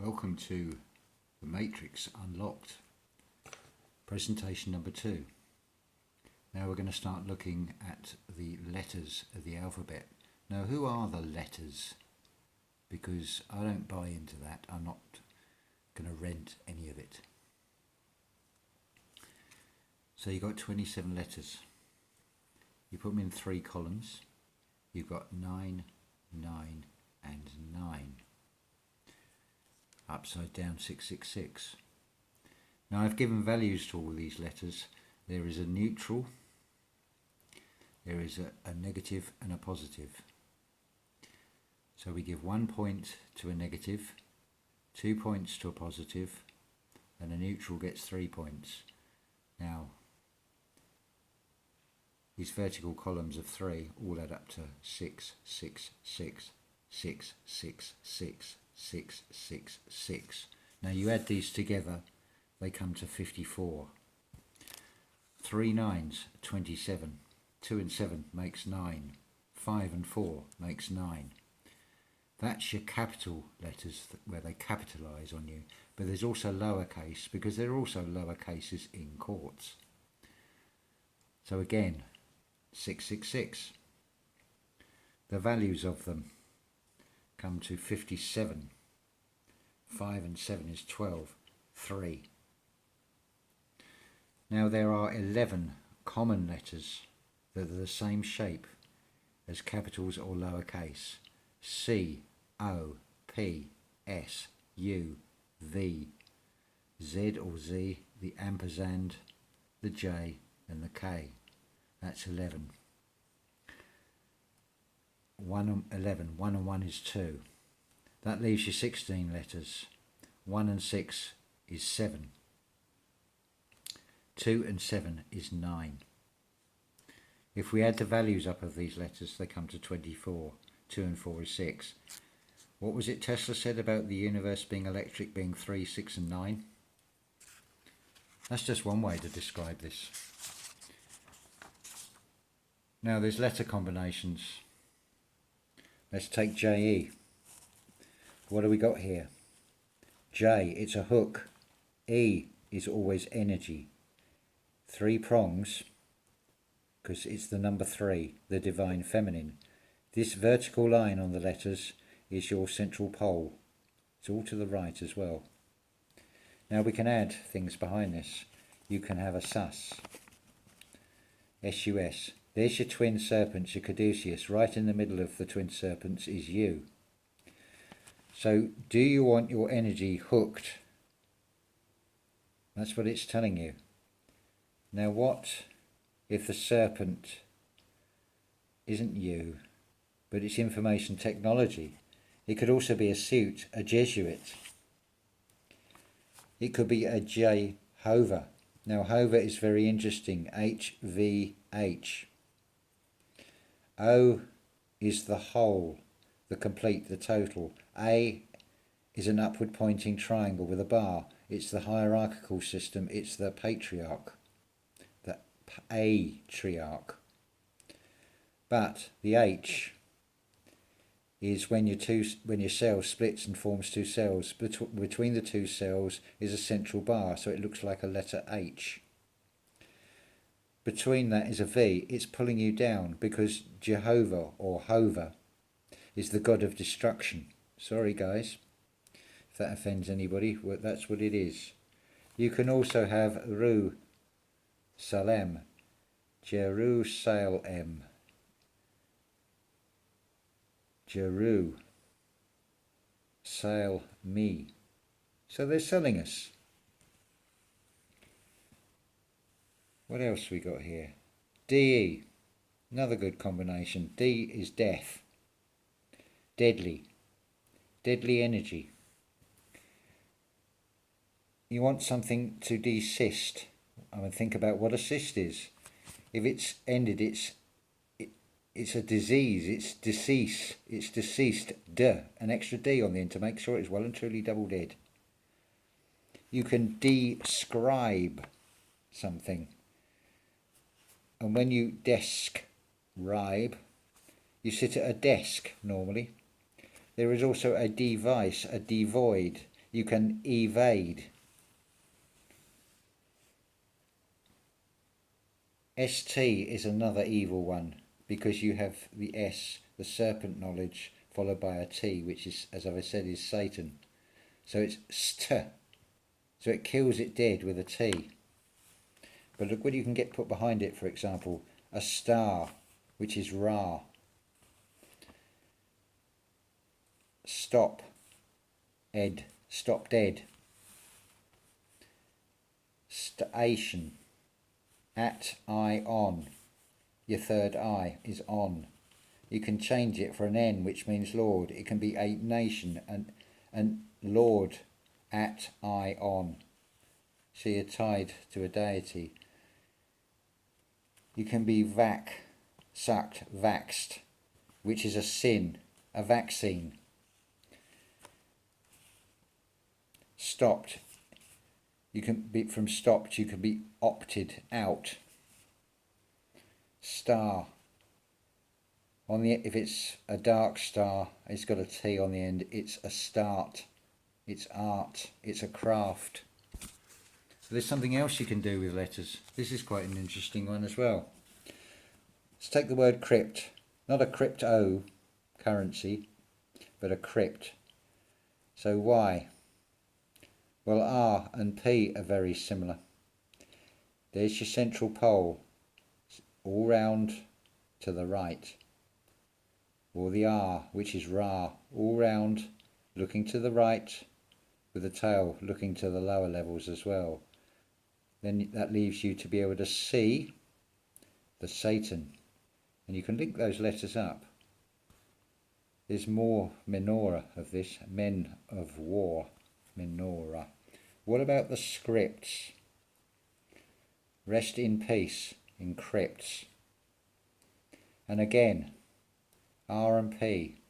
Welcome to the Matrix Unlocked, presentation number 2. Now we're going to start looking at the letters of the alphabet. Now, who are the letters? Because I don't buy into that. I'm not going to rent any of it. So you've got 27 letters. You put them in 3 columns. You've got 9, 9 and 9. Upside down 666. Now I've given values to all these letters. There is a neutral, there is a negative and a positive. So we give 1 point to a negative, 2 points to a positive, and a neutral gets 3 points. Now these vertical columns of 3 all add up to 6, 6, 6, 6, 6, 6, 6, 6, 6. Now you add these together, they come to 54. 3 9s, 27. 2 and 7 makes 9. 5 and 4 makes 9. That's your capital letters where they capitalise on you. But there's also lowercase, because there are also lower cases in quartz. So again, 666. The values of them come to 57. 5 and 7 is 12. 3. Now there are 11 common letters that are the same shape as capitals or lowercase. C, O, P, S, U, V, Z or Z, the ampersand, the J and the K. That's 11. 1 and 1 is 2. That leaves you 16 letters. 1 and 6 is 7. 2 and 7 is 9. If we add the values up of these letters, they come to 24. 2 and 4 is 6. What was it Tesla said about the universe being electric, being 3, 6 and 9? That's just one way to describe this. Now there's letter combinations. Let's take JE. What do we got here? J, it's a hook. E is always energy. 3 prongs, because it's the number 3, the divine feminine. This vertical line on the letters is your central pole. It's all to the right as well. Now we can add things behind this. You can have a sus. S-U-S. There's your twin serpents, your caduceus. Right in the middle of the twin serpents is you. So do you want your energy hooked? That's what it's telling you. Now what if the serpent isn't you, but it's information technology? It could also be a suit, a Jesuit. It could be a Jehovah. Now Hova is very interesting, H-V-H. O is the whole, the complete, the total. A is an upward pointing triangle with a bar. It's the hierarchical system, it's the patriarch, the patriarch. But the H is when your cell splits and forms 2 cells. Between the 2 cells is a central bar, so it looks like a letter H. Between that is a V. It's pulling you down because Jehovah or Hova is the god of destruction. Sorry guys, if that offends anybody, that's what it is. You can also have Ru Salem, Jerusalem, Jeru, Sale me. So they're selling us. What else we got here? DE, another good combination. D is death, deadly, deadly energy. You want something to desist. I mean, think about what a cyst is. If it's ended, it's a disease, it's deceased, an extra D on the end to make sure it's well and truly double dead. You can describe something. And when you describe, you sit at a desk normally. There is also a device, a devoid. You can evade. ST is another evil one because you have the S, the serpent knowledge, followed by a T, which is, as I've said, is Satan. So it's st. So it kills it dead with a T. But look what you can get put behind it, for example, a star, which is Ra. Stop, ed, stop dead. Station, at, eye, on. Your third eye is on. You can change it for an N, which means Lord. It can be a nation, and Lord, at, eye, on. So you're tied to a deity. You can be sucked, vaxed, which is a sin, a vaccine. Stopped. You can be from stopped, you can be opted out. Star. On the, if it's a dark star, it's got a T on the end, it's a start. It's art, it's a craft. There's something else you can do with letters. This is quite an interesting one as well. Let's take the word crypt. Not a crypto currency, but a crypt. So why? Well, R and P are very similar. There's your central pole, all round to the right. Or the R, which is Ra, all round, looking to the right, with the tail looking to the lower levels as well. Then that leaves you to be able to see the Satan. And you can link those letters up. There's more menorah of this, men of war, menorah. What about the scripts? Rest in peace, in crypts. And again, R and P,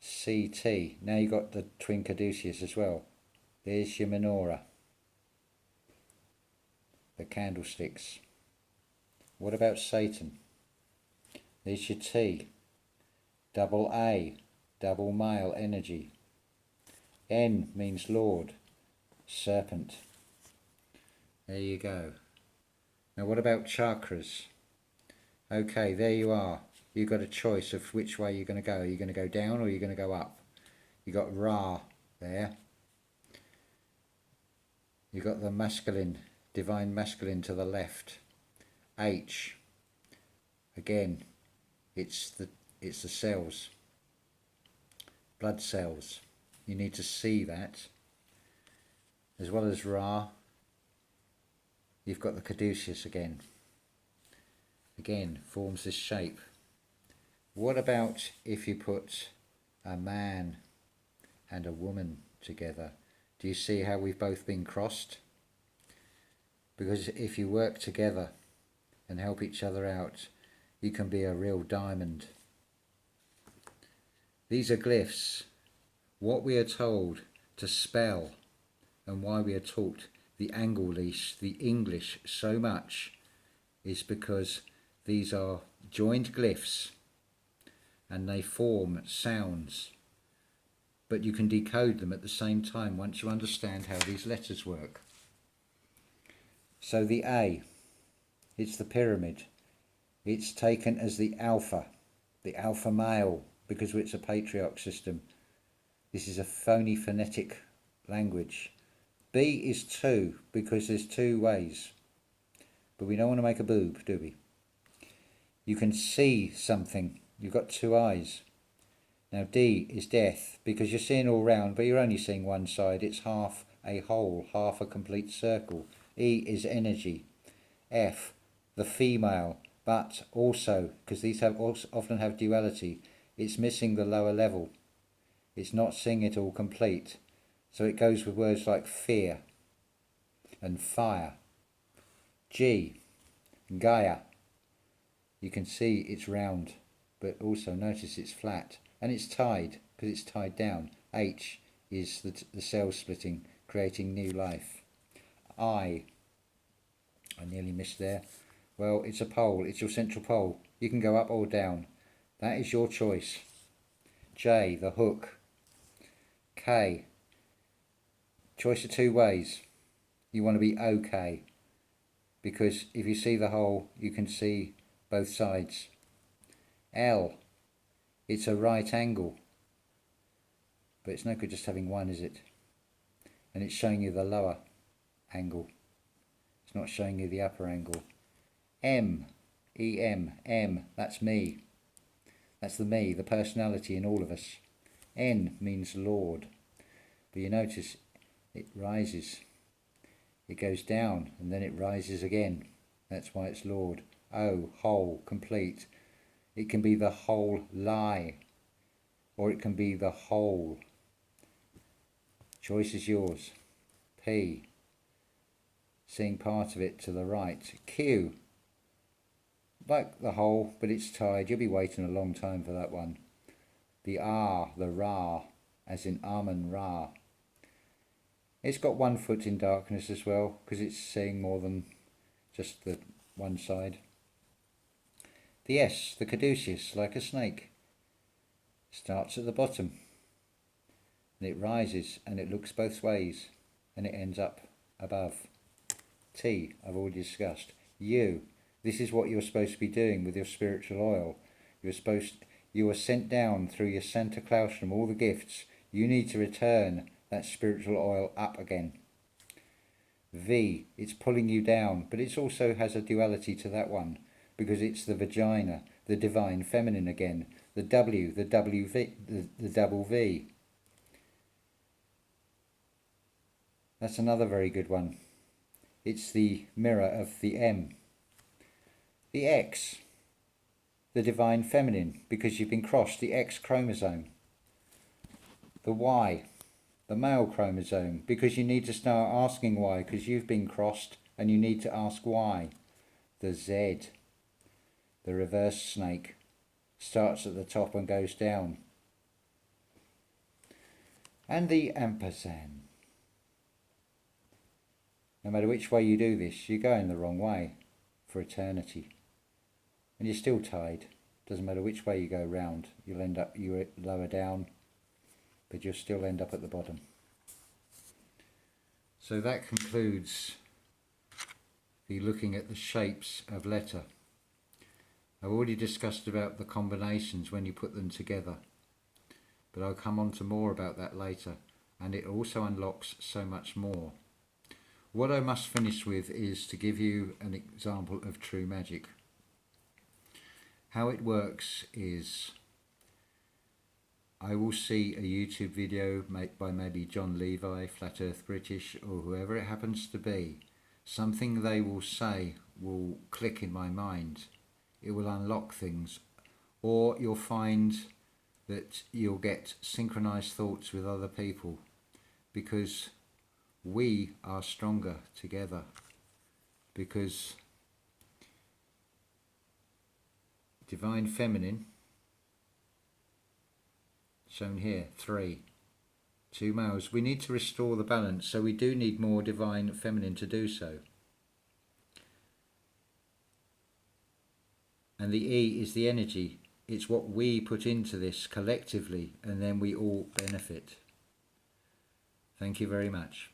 CT. Now you've got the twin caduceus as well. There's your menorah. The candlesticks. What about Satan? There's your T. Double A, double male energy. N means Lord, serpent. There you go. Now what about chakras? Okay, there you are. You've got a choice of which way you're going to go. Are you going to go down or are you going to go up? You've got Ra there. You've got the masculine, divine masculine to the left. H. Again, it's the cells. Blood cells. You need to see that. As well as Ra, you've got the caduceus again. Again, forms this shape. What about if you put a man and a woman together? Do you see how we've both been crossed? Because if you work together and help each other out, you can be a real diamond. These are glyphs. What we are told to spell and why we are taught the English, so much is because these are joined glyphs and they form sounds. But you can decode them at the same time once you understand how these letters work. So the A, it's the pyramid. It's taken as the alpha male, because it's a patriarch system. This is a phony phonetic language. B is 2, because there's 2 ways. But we don't want to make a boob, do we? You can see something. You've got 2 eyes. Now D is death, because you're seeing all round, but you're only seeing one side. It's half a whole, half a complete circle. E is energy. F, the female, but also, because these often have duality, it's missing the lower level. It's not seeing it all complete. So it goes with words like fear and fire. G, Gaia. You can see it's round, but also notice it's flat. And it's tied, because it's tied down. H is the cell splitting, creating new life. I nearly missed there. Well, it's a pole, it's your central pole. You can go up or down. That is your choice. J, the hook. K, Choice of two ways. You want to be okay, because if you see the whole, you can see both sides. L, it's a right angle, but it's no good just having one, is it? And it's showing you the lower angle. It's not showing you the upper angle. M, E-M, M, that's me. That's the me, the personality in all of us. N means Lord. But you notice it rises. It goes down and then it rises again. That's why it's Lord. O, whole, complete. It can be the whole lie, or it can be the whole. Choice is yours. P, seeing part of it to the right. Q, like the whole, but it's tied. You'll be waiting a long time for that one. The R, the Ra, as in Amun Ra. It's got one foot in darkness as well, because it's seeing more than just the one side. The S, the caduceus, like a snake, starts at the bottom, and it rises, and it looks both ways, and it ends up above. T, I've already discussed. U, this is what you're supposed to be doing with your spiritual oil. You are sent down through your Santa Claus from all the gifts. You need to return that spiritual oil up again. V, it's pulling you down, but it also has a duality to that one, because it's the vagina, the divine feminine again. The W, the WV, the double V. That's another very good one. It's the mirror of the M. The X, the divine feminine, because you've been crossed, the X chromosome. The Y, the male chromosome, because you need to start asking why, because you've been crossed and you need to ask why. The Z, the reverse snake, starts at the top and goes down. And the ampersand. No matter which way you do this, you're going the wrong way for eternity. And you're still tied. Doesn't matter which way you go round, you'll end up, you're lower down, but you'll still end up at the bottom. So that concludes the looking at the shapes of letter. I've already discussed about the combinations when you put them together, but I'll come on to more about that later, and it also unlocks so much more. What I must finish with is to give you an example of true magic. How it works is, I will see a YouTube video made by maybe John Levi, Flat Earth British, or whoever it happens to be. Something they will say will click in my mind. It will unlock things. Or you'll find that you'll get synchronized thoughts with other people, because we are stronger together. Because divine feminine, shown here, 3, 2 males. We need to restore the balance, so we do need more divine feminine to do so. And the E is the energy. It's what we put into this collectively, and then we all benefit. Thank you very much.